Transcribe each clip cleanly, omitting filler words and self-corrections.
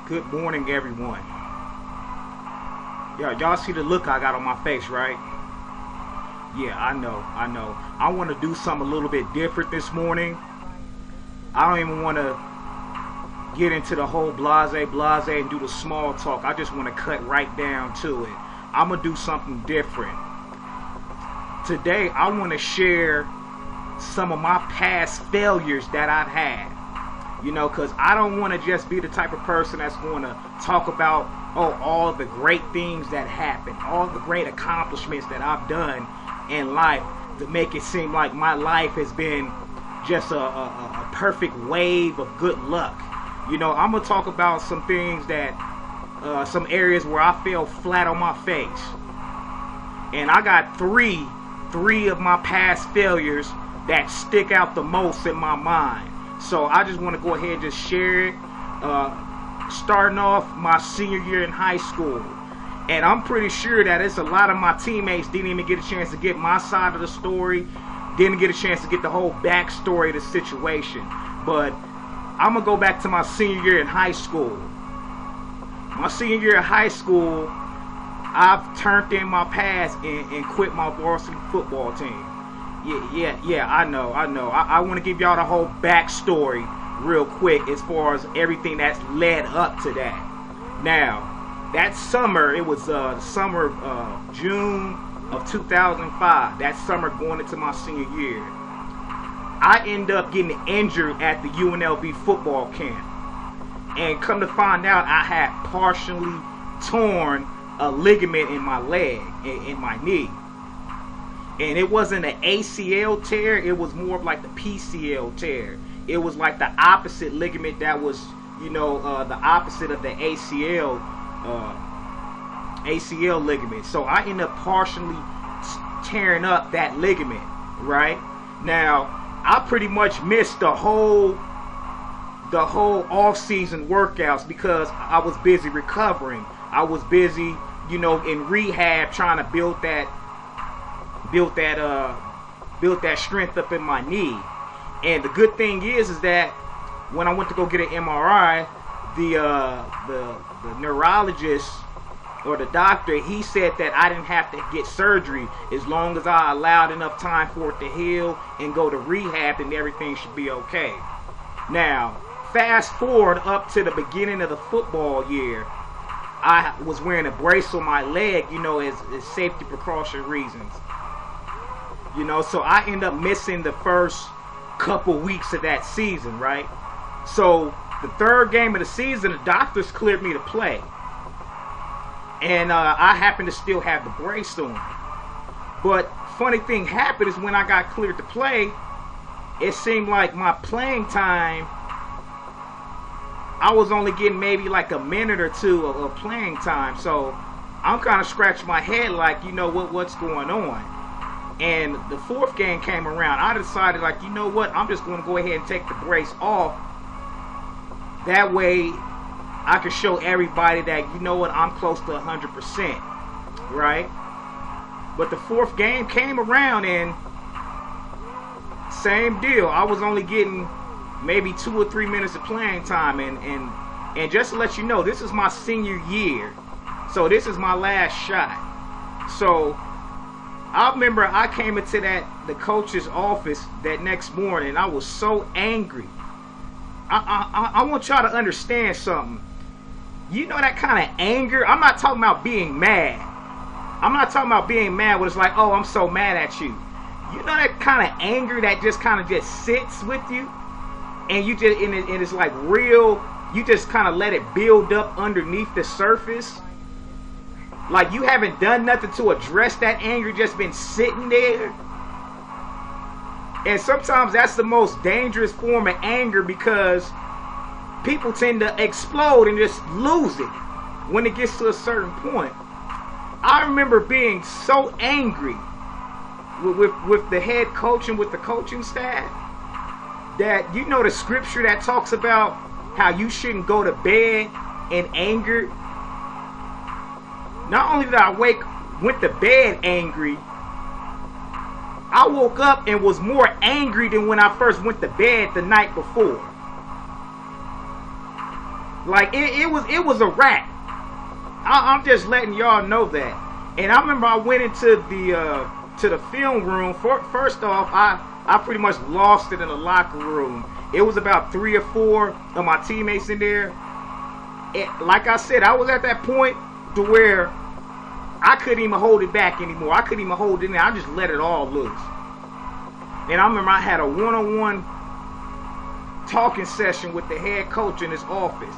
Good morning, everyone. Y'all see the look I got on my face, right? Yeah, I know. I want to do something a little bit different this morning. I don't even want to get into the whole blase and do the small talk. I just want to cut right down to it. I'm going to do something different. Today, I want to share some of my past failures that I've had. You know, because I don't want to just be the type of person that's going to talk about, all the great things that happened, all the great accomplishments that I've done in life, to make it seem like my life has been just a perfect wave of good luck. You know, I'm going to talk about some things that, some areas where I fell flat on my face. And I got three of my past failures that stick out the most in my mind. So I just want to go ahead and just share it. Starting off my senior year in high school. And I'm pretty sure that it's a lot of my teammates didn't even get a chance to get my side of the story. Didn't get a chance to get the whole backstory of the situation. But I'm going to go back to my senior year in high school. My senior year in high school, I've turned in my pass and quit my varsity football team. Yeah, I know. I want to give y'all the whole backstory real quick as far as everything that's led up to that. Now, that summer, it was the summer of June of 2005. That summer going into my senior year, I ended up getting injured at the UNLV football camp. And come to find out, I had partially torn a ligament in my leg, in my knee. And it wasn't an ACL tear, it was more of like the PCL tear. It was like the opposite ligament that was, the opposite of the ACL ligament. So I ended up partially tearing up that ligament, right? Now, I pretty much missed the whole off-season workouts because I was busy recovering. I was busy, in rehab trying to build that strength up in my knee. And the good thing is that when I went to go get an MRI, the neurologist or the doctor, he said that I didn't have to get surgery as long as I allowed enough time for it to heal and go to rehab, and everything should be okay. Now, fast forward up to the beginning of the football year, I was wearing a brace on my leg, as safety precaution reasons. So I ended up missing the first couple weeks of that season, right? So the third game of the season, the doctors cleared me to play. And I happened to still have the brace on. But funny thing happened is when I got cleared to play, it seemed like my playing time, I was only getting maybe like a minute or two of playing time. So I'm kind of scratching my head like, what's going on? And the fourth game came around. I decided, I'm just going to go ahead and take the brace off. That way, I can show everybody that, I'm close to 100%, right? But the fourth game came around, and same deal. I was only getting maybe 2 or 3 minutes of playing time. And just to let you know, this is my senior year. So this is my last shot. So I remember I came into the coach's office that next morning, and I was so angry. I want y'all to understand something. That kind of anger? I'm not talking about being mad. I'm not talking about being mad when it's like, oh, I'm so mad at you. That kind of anger that just kind of just sits with you, and and it's like real. You just kind of let it build up underneath the surface. Like you haven't done nothing to address that anger, just been sitting there. And sometimes that's the most dangerous form of anger because people tend to explode and just lose it when it gets to a certain point. I remember being so angry with the head coach and with the coaching staff that, the scripture that talks about how you shouldn't go to bed in anger. Not only did I went to bed angry, I woke up and was more angry than when I first went to bed the night before. Like it was a wrap. I'm just letting y'all know that. And I remember I went into the film room. First off, I pretty much lost it in the locker room. It was about 3 or 4 of my teammates in there. Like I said, I was at that point to where I couldn't even hold it back anymore. I couldn't even hold it in. I just let it all loose. And I remember I had a one-on-one talking session with the head coach in his office.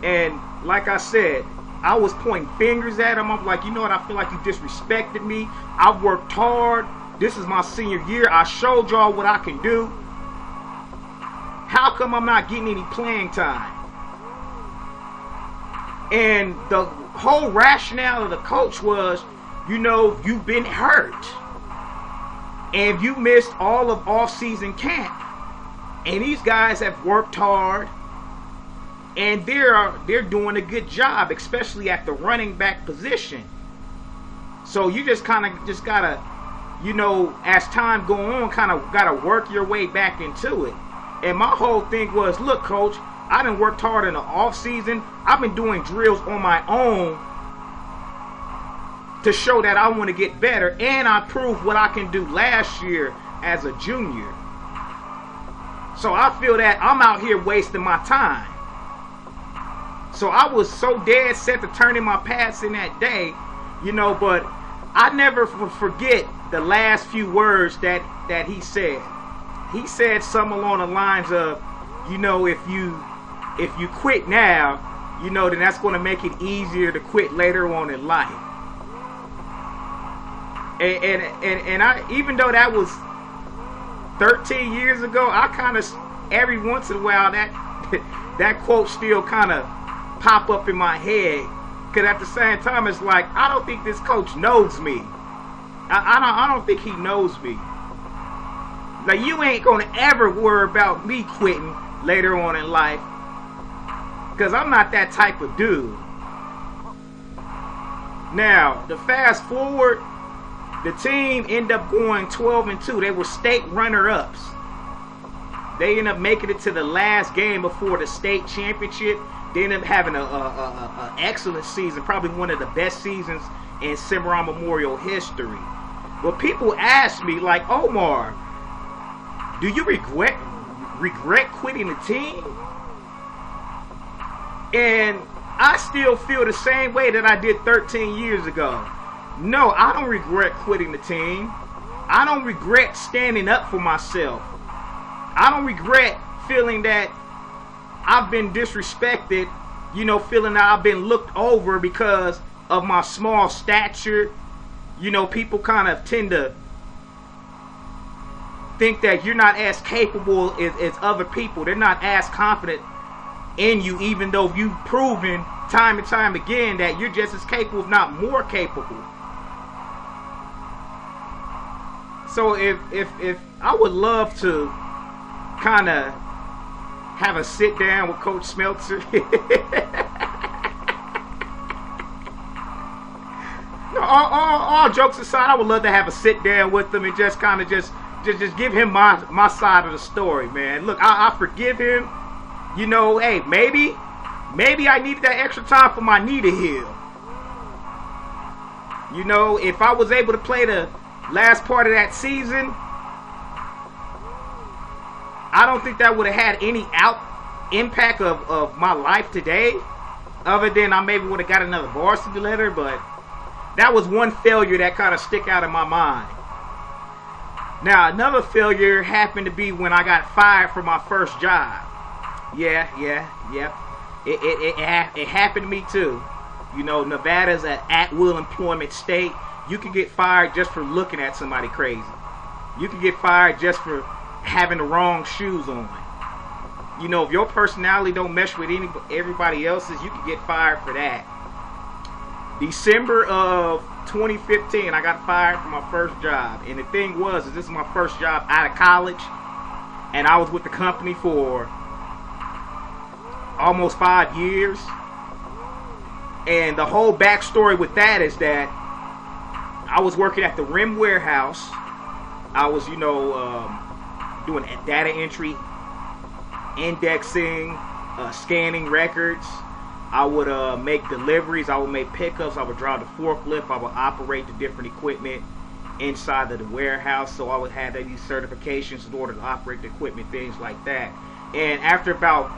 And like I said, I was pointing fingers at him. I'm like, you know what? I feel like you disrespected me. I've worked hard. This is my senior year. I showed y'all what I can do. How come I'm not getting any playing time? And the whole rationale of the coach was, you know, you've been hurt. And you missed all of off-season camp. And these guys have worked hard. And they're doing a good job, especially at the running back position. So you just gotta, you know, as time go on, kind of gotta work your way back into it. And my whole thing was, look, coach, I done worked hard in the off season. I've been doing drills on my own to show that I want to get better, and I proved what I can do last year as a junior. So I feel that I'm out here wasting my time. So I was so dead set to turn in my pass in that day, you know, but I never forget the last few words that he said. He said something along the lines of, you know, if you quit now, you know, then that's going to make it easier to quit later on in life. And I, even though that was 13 years ago, I kind of, every once in a while, that quote still kind of pop up in my head, because at the same time it's like, I don't think this coach knows me. I don't think he knows me. Like, you ain't gonna ever worry about me quitting later on in life, because I'm not that type of dude. Now, to fast forward, the team ended up going 12-2. They were state runner-ups. They ended up making it to the last game before the state championship. They ended up having an excellent season, probably one of the best seasons in Cimarron Memorial history. Well, people ask me, like, Omar, do you regret quitting the team? And I still feel the same way that I did 13 years ago. No, I don't regret quitting the team. I don't regret standing up for myself. I don't regret feeling that I've been disrespected, you know, feeling that I've been looked over because of my small stature. You know, people kind of tend to think that you're not as capable as other people. They're not as confident in you, even though you've proven time and time again that you're just as capable, if not more capable. So if I would love to kind of have a sit down with Coach Smeltzer. No, all jokes aside, I would love to have a sit down with him and just kind of just give him my side of the story, man. Look, I forgive him. You know, hey, maybe I needed that extra time for my knee to heal. You know, if I was able to play the last part of that season, I don't think that would have had any impact of my life today, other than I maybe would have got another varsity letter. But that was one failure that kind of stick out in my mind. Now, another failure happened to be when I got fired from my first job. Yeah. It happened to me too. You know, Nevada's an at-will employment state. You can get fired just for looking at somebody crazy. You can get fired just for having the wrong shoes on. You know, if your personality don't mesh with everybody else's, you can get fired for that. December of 2015, I got fired from my first job. And the thing was, this is my first job out of college. And I was with the company for almost 5 years. And the whole backstory with that is that I was working at the Rim warehouse. I was, you know, doing data entry, indexing, scanning records. I would make deliveries. I would make pickups. I would drive the forklift. I would operate the different equipment inside of the warehouse. So I would have these certifications in order to operate the equipment, things like that. And after about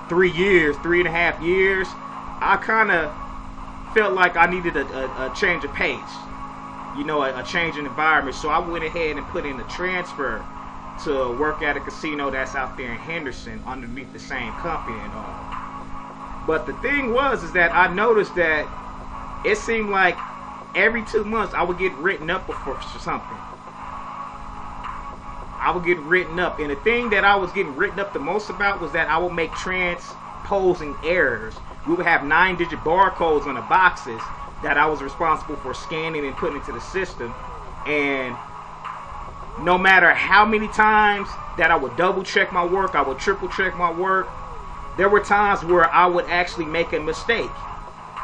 3.5 years, I kind of felt like I needed a change of pace, a change in environment. So I went ahead and put in a transfer to work at a casino that's out there in Henderson underneath the same company and all. But the thing is that I noticed that it seemed like every 2 months I would get written up for something. I would get written up. And the thing that I was getting written up the most about was that I would make transposing errors. We would have 9-digit barcodes on the boxes that I was responsible for scanning and putting into the system. And no matter how many times that I would double check my work, I would triple check my work, there were times where I would actually make a mistake.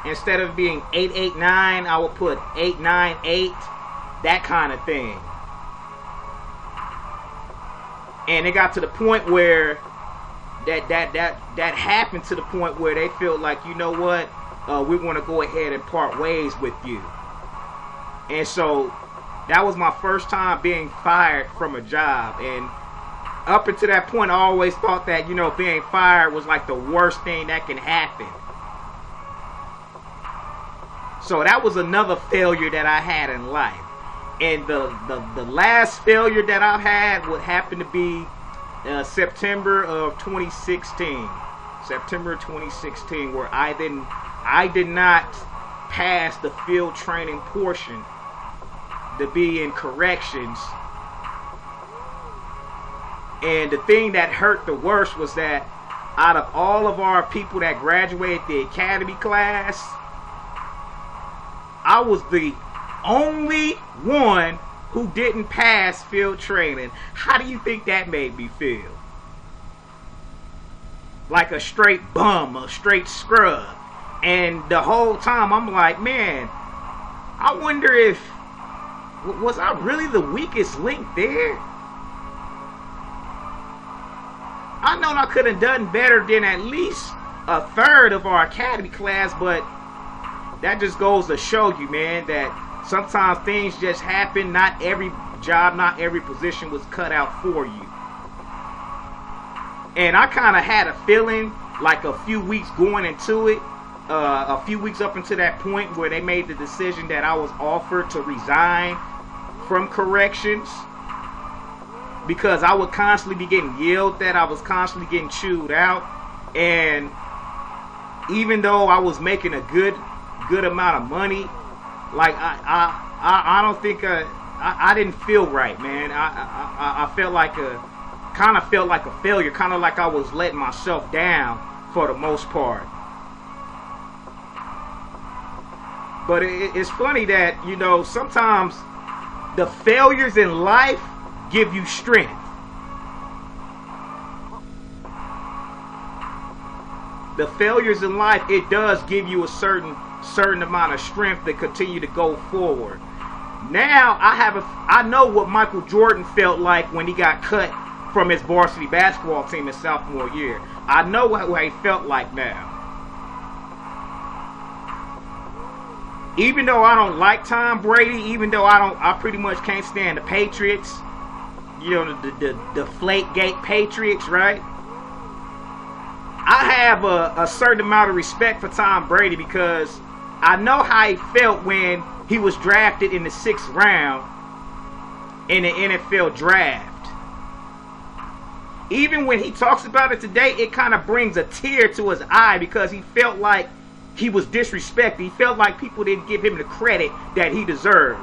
Instead of being 889, I would put 898, that kind of thing. And it got to the point where that happened to the point where they felt like, you know what, we want to go ahead and part ways with you. And so that was my first time being fired from a job. And up until that point, I always thought that, being fired was like the worst thing that can happen. So that was another failure that I had in life. And the last failure that I've had would happen to be September of 2016. September of 2016, where I did not pass the field training portion to be in corrections. And the thing that hurt the worst was that out of all of our people that graduated the academy class, I was the only one who didn't pass field training. How do you think that made me feel? Like a straight bum, a straight scrub. And the whole time I'm like, man, I wonder if, was I really the weakest link there? I know I could have done better than at least a third of our academy class, but that just goes to show you, man, that sometimes things just happen. Not every job, not every position was cut out for you. And I kind of had a feeling like a few weeks going into it, a few weeks up until that point where they made the decision that I was offered to resign from corrections, because I would constantly be getting yelled at. I was constantly getting chewed out. And even though I was making a good amount of money, like I don't think I didn't feel right, man. I felt like a failure, kind of like I was letting myself down for the most part. But it's funny that, sometimes the failures in life give you strength. The failures in life, it does give you a certain amount of strength to continue to go forward. Now I know what Michael Jordan felt like when he got cut from his varsity basketball team his sophomore year. I know what he felt like now. Even though I don't like Tom Brady, even though I pretty much can't stand the Patriots, the Deflategate Patriots, right? I have a certain amount of respect for Tom Brady because I know how he felt when he was drafted in the 6th round in the NFL draft. Even when he talks about it today, it kind of brings a tear to his eye because he felt like he was disrespected. He felt like people didn't give him the credit that he deserved.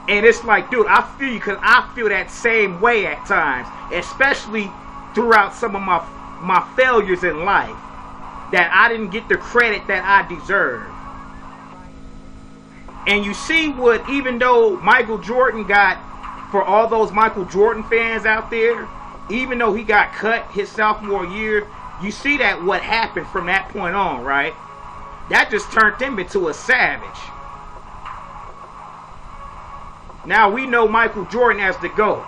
And it's like, dude, I feel you, because I feel that same way at times, especially throughout some of my failures in life, that I didn't get the credit that I deserve. And you see what, even though Michael Jordan got, for all those Michael Jordan fans out there, even though he got cut his sophomore year, you see that what happened from that point on, right? That just turned him into a savage. Now we know Michael Jordan as the GOAT.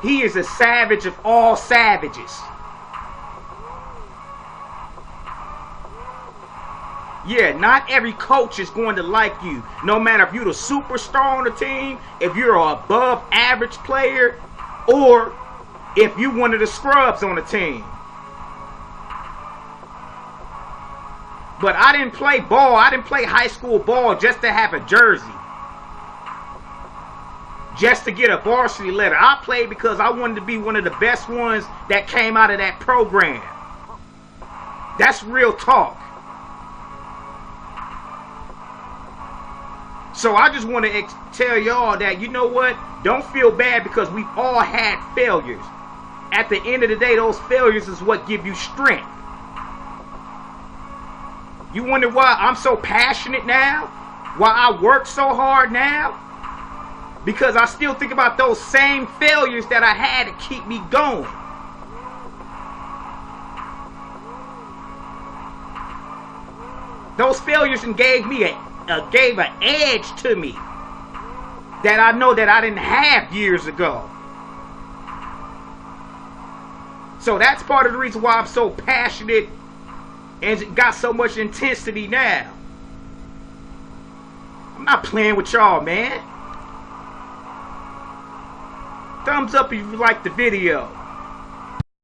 He is a savage of all savages. Yeah, not every coach is going to like you. No matter if you're the superstar on the team, if you're an above average player, or if you're one of the scrubs on the team. But I didn't play ball. I didn't play high school ball just to have a jersey. Just to get a varsity letter. I played because I wanted to be one of the best ones that came out of that program. That's real talk. So I just want to tell y'all that, you know what? Don't feel bad because we've all had failures. At the end of the day, those failures is what give you strength. You wonder why I'm so passionate now? Why I work so hard now? Because I still think about those same failures that I had to keep me going. Those failures gave me gave an edge to me that I know that I didn't have years ago. So that's part of the reason why I'm so passionate and got so much intensity now. I'm not playing with y'all, man. Thumbs up if you like the video.